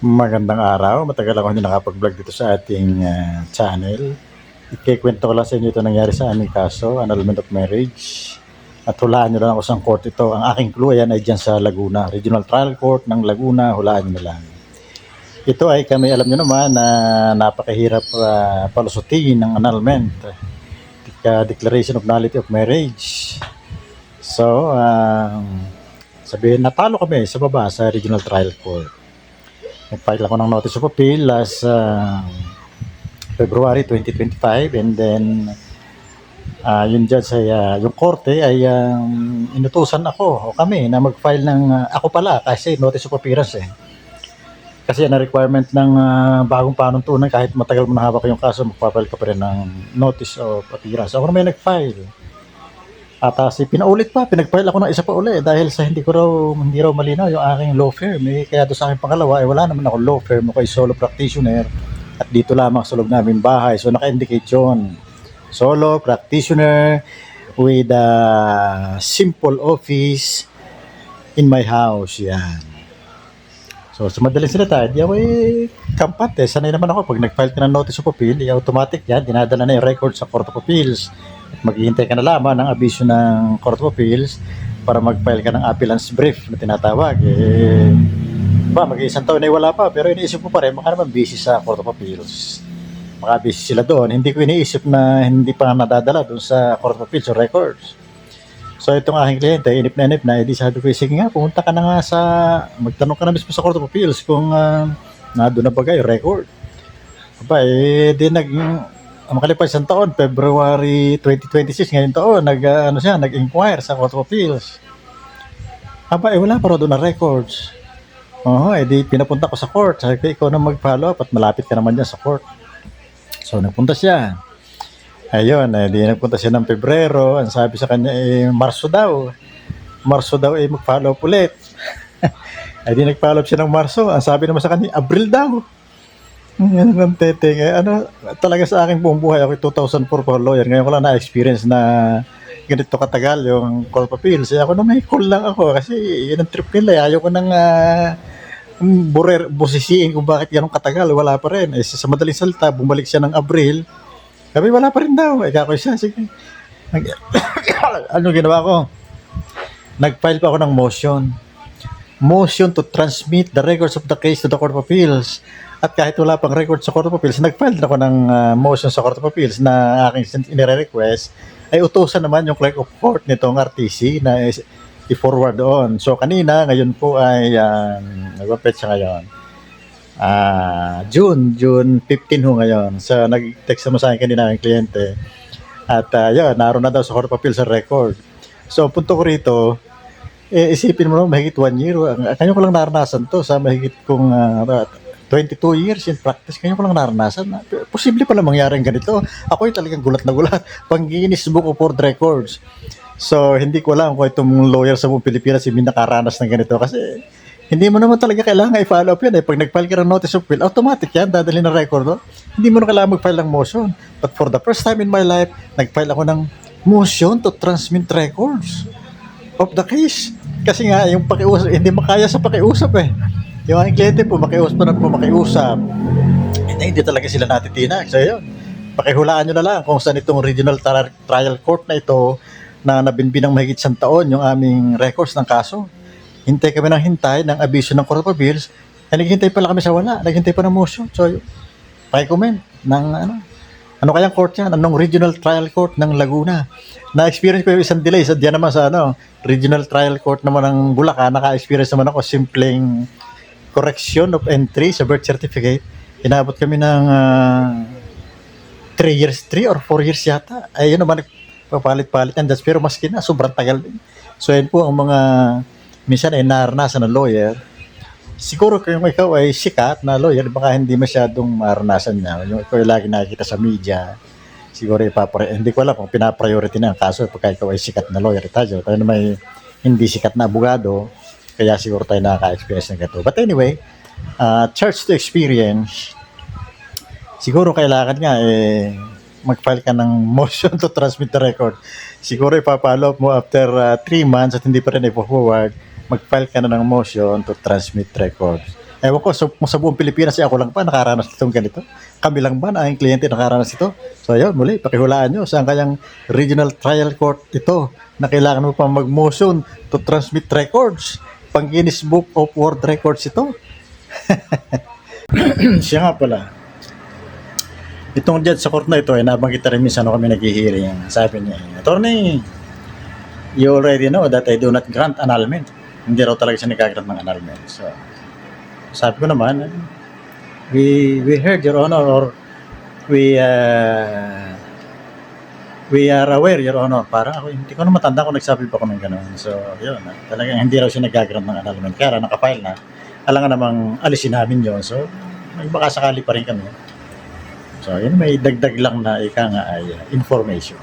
Magandang araw. Matagal ako hindi nakapag-vlog dito sa ating channel. Ikikwento ko lang sa inyo ito nangyari sa aming kaso, annulment of marriage. At hulaan nyo lang ako sa court ito. Ang aking clue ayan ay dyan sa Laguna, Regional Trial Court ng Laguna. Hulaan nyo na lang. Ito ay kami, alam nyo naman na napakahirap palusutin ng annulment. Declaration of nullity of marriage. So, sabihin natalo kami sa baba sa Regional Trial Court. Nag-file ako ng notice of appeal last February 2025, and then yung judge ay yung korte ay inutusan ako o kami na mag-file ng ako pala kasi notice of appearance kasi na requirement ng bagong panuntunan, kahit matagal mo na hawak yung kaso, magpa-file ka pa rin ng notice of appearance. Ako na may nag-file. At pinag-file ako ng isa pa uli dahil sa hindi raw malinaw yung aking law firm. Kaya doon sa aking pangalawa, wala naman ako law firm, ako ay solo practitioner at dito lamang sa loob namin bahay. So naka-indicate yun. Solo practitioner with a simple office in my house. Yan. So sa madaling salita, di ako kampat Sanay naman ako pag nag-file ka ng notice of appeal, automatic yan, dinadala na yung record sa Court of Appeals. Maghihintay ka na lamang ng abisyo ng Court of Appeals para mag-file ka ng appellant's brief na tinatawag. Mag-iisang taon ay wala pa, pero iniisip ko pa rin, baka naman busy sa Court of Appeals. Baka busy sila doon. Hindi ko iniisip na hindi pa nadadala doon sa Court of Appeals o records. So itong aking kliyente, inip na, edi sabi ko, sige nga, pumunta ka na nga magtanong ka na mismo sa Court of Appeals kung nandun na bagay, record. Makalipas isang taon, February 2026, ngayon taon, nag-inquire sa Court of Appeals. Wala pa rin doon na records. Edi pinapunta ko sa court. Sabi ko, ikaw na mag-follow up at malapit ka naman dyan sa court. So, nagpunta siya. Ayun, edi nagpunta siya ng Pebrero. Ang sabi sa kanya, Marso daw. Marso daw, mag-follow up ulit. Edi nag-follow up siya ng Marso. Ang sabi naman sa kanya, Abril daw. Yan ang teteng. Talaga sa aking buong buhay, ako 2004 pa lawyer. Ngayon ko lang na-experience na ganito katagal yung Court of Appeals. Ako na may call lang ako kasi yun ang trip nila. Ayaw ko nang busisiin kung bakit ganun katagal. Wala pa rin. Sa madaling salita, bumalik siya ng Abril. Sabi, wala pa rin daw. Kako siya, sige. Ano ginawa ko? Nag-file pa ako ng motion to transmit the records of the case to the Court of Appeals. At kahit wala pang record sa Court of Appeals, nag-file ako ng motion sa Court of Appeals na aking inire-request ay utusan naman yung clerk of court nitong RTC na i-forward on. So kanina, ngayon po ay nag-fetch siya ngayon. June 15 ho ngayon. So nag-text naman sa akin kanina ang kliyente. At naroon na daw sa Court of Appeals sa record. So punto ko rito, isipin mo naman, mahigit 1 year. Kanyo ko lang naranasan to sa mahigit kong 22 years in practice. Kanyo ko lang naranasan. Posible pala mangyari ganito. Ako ay talagang gulat na gulat. Pang-Guinness Book of World Records. So, hindi ko alam kung itong lawyer sa buong Pilipinas hindi nakaranas ng ganito. Kasi, hindi mo naman talaga kailangan i-follow up yan. Pag nag-file ka ng notice of appeal, automatic yan, dadali ng record. No? Hindi mo na kailangan mag-file ng motion. But for the first time in my life, nag-file ako ng motion to transmit records of the case. Kasi nga, yung pakiusap, hindi makaya sa pakiusap Yung aking kliyente po, makiusap. Hindi talaga sila natitinag. So yun, pakihulaan nyo na lang kung saan itong Regional Trial Court na ito na nabinbin ng mahigit 1 taon yung aming records ng kaso. Hintay kami ng abiso ng Court of Appeals. Naghintay pala kami sa wala. Naghintay pa ng motion. So yun, pakicomment ng ano kayang court yan? Anong Regional Trial Court ng Laguna? Na-experience ko yung isang delay. Diyan naman sa Regional Trial Court naman ng Bulacan, naka-experience naman ako simpleng correction of entry sa birth certificate. Inabot kami ng 3 or 4 years yata. Ayun naman, papalit-palit yan. Pero maski na, sobrang tagal din. So yun po ang mga minsan ay naranasan ng lawyer. Siguro kung ikaw ay sikat na lawyer, baka hindi masyadong maranasan niya. Yung ikaw ay lagi nakikita sa media, siguro hindi ko alam kung pinapriority na ang kaso pagka ikaw ay sikat na lawyer. Tayo na may hindi sikat na abogado, kaya siguro tayo nakaka-experience ng gato. But anyway, charge to experience, siguro kailangan nga mag-file ka ng motion to transmit the record. Siguro ipapalo mo after 3 months at hindi pa rin ipo-forward, mag-file ka na ng motion to transmit records. Ewan ko, so, kung sa buong Pilipinas, ako lang pa nakaranas itong ganito. Kami lang ba na ang kliyente nakaranas ito? So yun, muli, pakihulaan nyo saan kayang regional trial court ito na kailangan mo pa mag-motion to transmit records. Pang Guinness Book of World Records ito. Siya nga pala, itong judge sa court na ito, ay nabanggit na rin minsan kami nag-hearing. Sabi niya, Attorney, you already know that I do not grant annulment. Hindi raw talaga siya nag-grant ng annulment. So, sabi ko naman, we heard your honor, or we are aware, your honor. Parang ako, hindi ko na matanda kung nagsabi pa ko ng gano'n. So, yun, talagang hindi raw siya nag-grant ng annulment. Kaya nakafile na, alangan namang alisin namin yun. So, baka sakali pa rin kami. So, yun, may dagdag lang na ika nga ay information.